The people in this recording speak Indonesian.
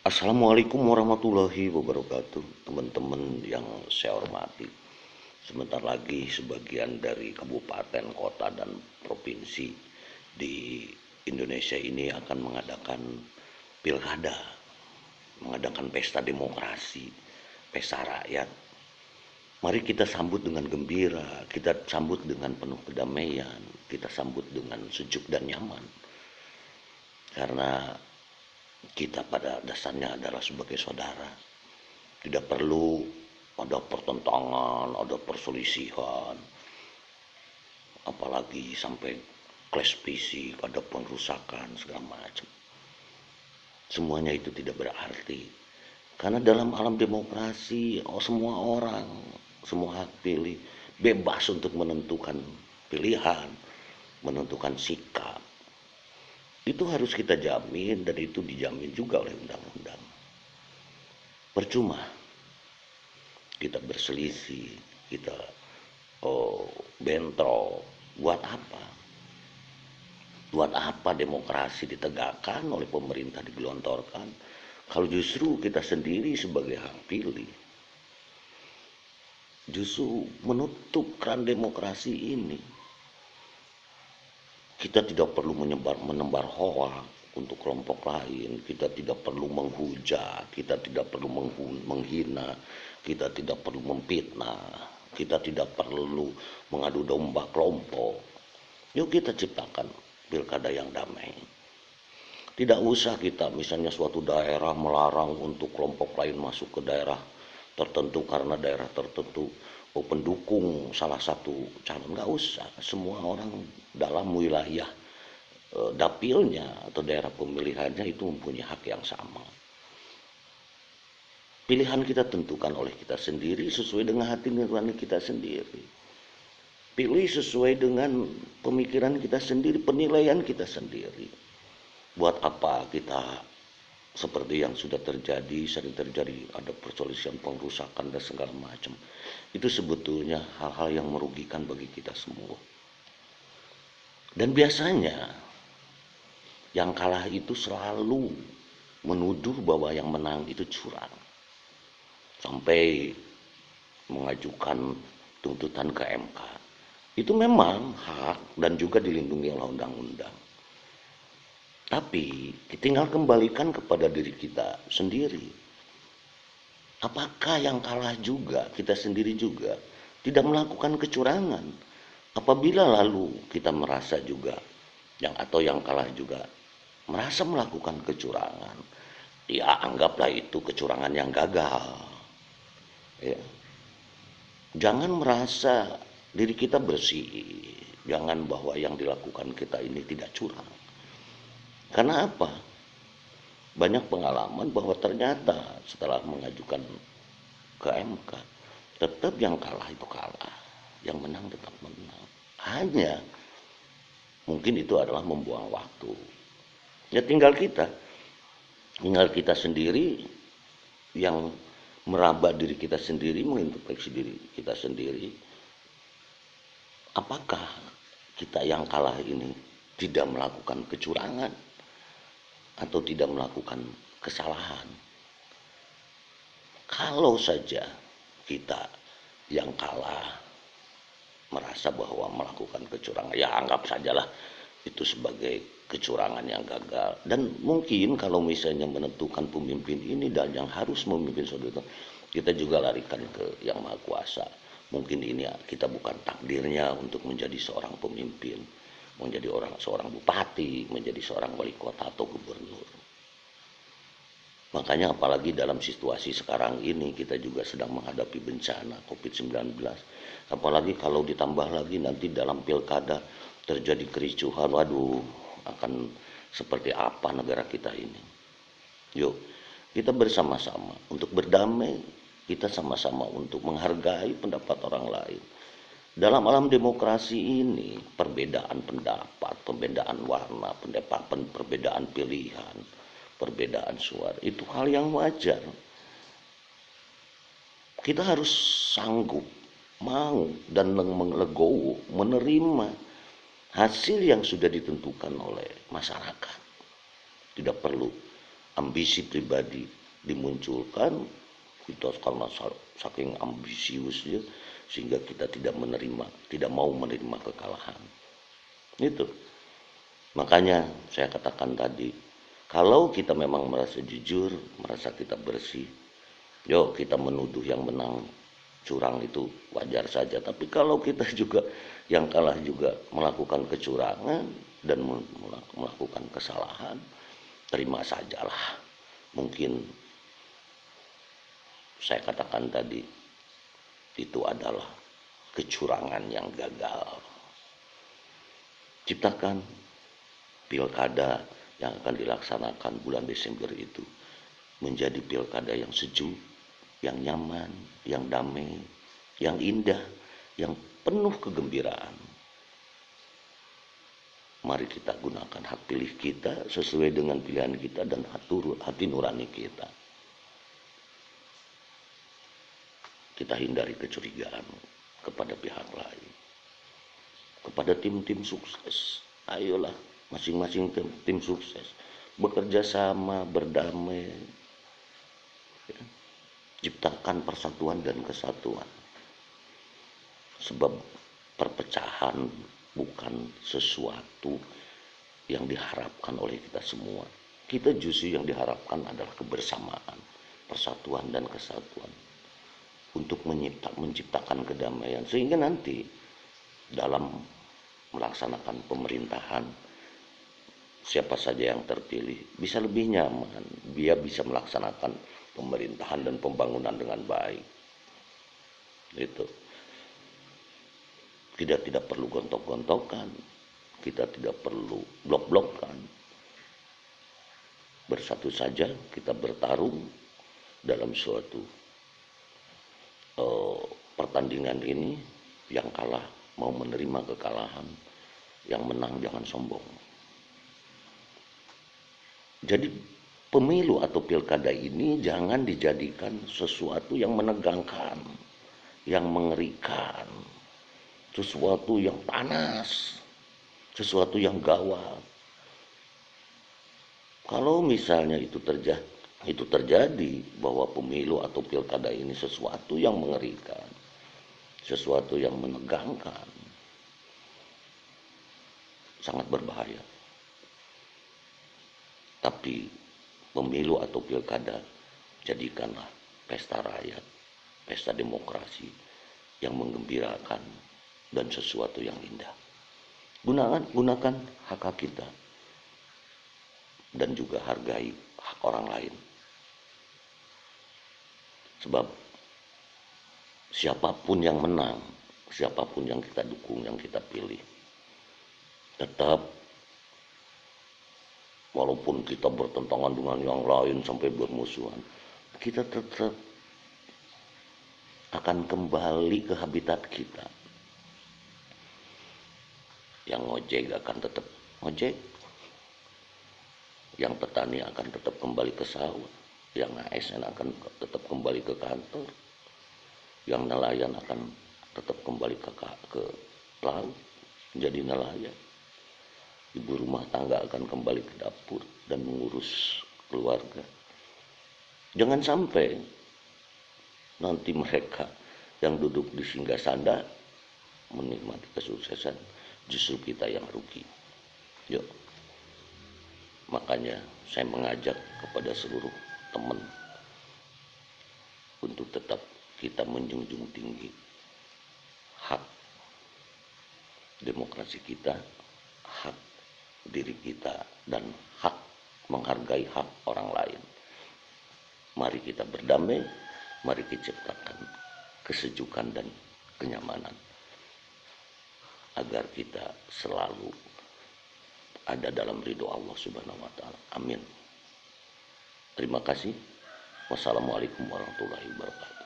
Assalamualaikum warahmatullahi wabarakatuh, teman-teman yang saya hormati. Sebentar lagi sebagian dari kabupaten, kota, dan provinsi di Indonesia ini akan mengadakan pilkada, mengadakan pesta demokrasi, pesta rakyat. Mari kita sambut dengan gembira, kita sambut dengan penuh kedamaian, kita sambut dengan sejuk dan nyaman. Karena kita pada dasarnya adalah sebagai saudara. Tidak perlu ada pertentangan, ada perselisihan, apalagi sampai clash fisik, ada pengerusakan segala macam. Semuanya itu tidak berarti. Karena dalam alam demokrasi, semua orang, semua hak pilih, bebas untuk menentukan pilihan, menentukan sikap. Itu harus kita jamin dan itu dijamin juga oleh undang-undang. Percuma kita berselisih, kita bentrok. Buat apa? Buat apa demokrasi ditegakkan oleh pemerintah digelontorkan kalau justru kita sendiri sebagai hak pilih justru menutup keran demokrasi ini. Kita tidak perlu menebar hoak untuk kelompok lain, kita tidak perlu menghujat, kita tidak perlu menghina, kita tidak perlu memfitnah, kita tidak perlu mengadu domba kelompok. Yuk kita ciptakan pilkada yang damai. Tidak usah kita misalnya suatu daerah melarang untuk kelompok lain masuk ke daerah tertentu karena daerah tertentu pendukung salah satu calon. Nggak usah, semua orang dalam wilayah dapilnya atau daerah pemilihannya itu mempunyai hak yang sama. Pilihan kita tentukan oleh kita sendiri sesuai dengan hati nurani kita sendiri. Pilih sesuai dengan pemikiran kita sendiri, penilaian kita sendiri. Buat apa kita seperti yang sudah terjadi, sering terjadi ada perselisihan, pengrusakan dan segala macam. Itu sebetulnya hal-hal yang merugikan bagi kita semua. Dan biasanya yang kalah itu selalu menuduh bahwa yang menang itu curang. Sampai mengajukan tuntutan ke MK. Itu memang hak dan juga dilindungi oleh undang-undang. Tapi tinggal kembalikan kepada diri kita sendiri. Apakah yang kalah juga, kita sendiri juga, tidak melakukan kecurangan? Apabila lalu kita merasa juga, atau yang kalah juga, merasa melakukan kecurangan, ya anggaplah itu kecurangan yang gagal. Ya. Jangan merasa diri kita bersih, jangan bahwa yang dilakukan kita ini tidak curang. Karena apa? Banyak pengalaman bahwa ternyata setelah mengajukan ke MK, tetap yang kalah itu kalah, yang menang tetap menang. Hanya mungkin itu adalah membuang waktu. Ya tinggal kita sendiri yang meraba diri kita sendiri, mengintrospeksi diri kita sendiri. Apakah kita yang kalah ini tidak melakukan kecurangan atau tidak melakukan kesalahan? Kalau saja kita yang kalah merasa bahwa melakukan kecurangan, ya anggap sajalah itu sebagai kecurangan yang gagal. Dan mungkin kalau misalnya menentukan pemimpin ini dan yang harus memimpin saudara, kita juga larikan ke yang maha kuasa. Mungkin ini kita bukan takdirnya untuk menjadi seorang pemimpin, menjadi seorang bupati, menjadi seorang wali kota atau gubernur. Makanya apalagi dalam situasi sekarang ini kita juga sedang menghadapi bencana COVID-19. Apalagi kalau ditambah lagi nanti dalam pilkada terjadi kericuhan, waduh, akan seperti apa negara kita ini. Yuk, kita bersama-sama untuk berdamai, kita sama-sama untuk menghargai pendapat orang lain. Dalam alam demokrasi ini, perbedaan pendapat, perbedaan warna, perbedaan pilihan, perbedaan suara, itu hal yang wajar. Kita harus sanggup, mau, dan legowo menerima hasil yang sudah ditentukan oleh masyarakat. Tidak perlu ambisi pribadi dimunculkan, kita karena saking ambisiusnya sehingga kita tidak mau menerima kekalahan. Itu. Makanya saya katakan tadi, kalau kita memang merasa jujur, merasa kita bersih, yuk kita menuduh yang menang curang itu wajar saja. Tapi kalau kita juga yang kalah juga melakukan kecurangan dan melakukan kesalahan, terima sajalah. Mungkin saya katakan tadi, itu adalah kecurangan yang gagal. Ciptakan pilkada yang akan dilaksanakan bulan Desember itu menjadi pilkada yang sejuk, yang nyaman, yang damai, yang indah, yang penuh kegembiraan. Mari kita gunakan hak pilih kita sesuai dengan pilihan kita dan hati nurani kita. Kita hindari kecurigaan kepada pihak lain, kepada tim-tim sukses. Ayolah, masing-masing tim sukses bekerja sama, berdamai, ya. Ciptakan persatuan dan kesatuan. Sebab perpecahan bukan sesuatu yang diharapkan oleh kita semua. Kita justru yang diharapkan adalah kebersamaan, persatuan dan kesatuan untuk menciptakan kedamaian, sehingga nanti dalam melaksanakan pemerintahan siapa saja yang terpilih bisa lebih nyaman, dia bisa melaksanakan pemerintahan dan pembangunan dengan baik. Itu tidak perlu gontok-gontokan, kita tidak perlu blok-blokan. Bersatu saja kita bertarung dalam suatu pertandingan ini. Yang kalah mau menerima kekalahan, yang menang jangan sombong. Jadi pemilu atau pilkada ini jangan dijadikan sesuatu yang menegangkan, yang mengerikan, sesuatu yang panas, sesuatu yang gawat. Kalau misalnya itu terjadi bahwa pemilu atau pilkada ini sesuatu yang mengerikan, sesuatu yang menegangkan, sangat berbahaya. Tapi pemilu atau pilkada jadikanlah pesta rakyat, pesta demokrasi yang menggembirakan dan sesuatu yang indah. Gunakan hak kita dan juga hargai hak orang lain. Sebab siapapun yang menang, siapapun yang kita dukung, yang kita pilih, tetap walaupun kita bertentangan dengan yang lain sampai bermusuhan, kita tetap akan kembali ke habitat kita. Yang ngojek akan tetap ngojek, yang petani akan tetap kembali ke sawah, yang ASN akan tetap kembali ke kantor, yang nelayan akan tetap kembali ke laut menjadi nelayan. Ibu rumah tangga akan kembali ke dapur dan mengurus keluarga. Jangan sampai nanti mereka yang duduk di singgasana menikmati kesuksesan, justru kita yang rugi. Yuk, makanya saya mengajak kepada seluruh teman untuk tetap kita menjunjung tinggi hak demokrasi kita, hak diri kita, dan hak menghargai hak orang lain. Mari kita berdamai, mari kita ciptakan kesejukan dan kenyamanan agar kita selalu ada dalam ridho Allah Subhanahu wa taala. Amin. Terima kasih. Wassalamualaikum warahmatullahi wabarakatuh.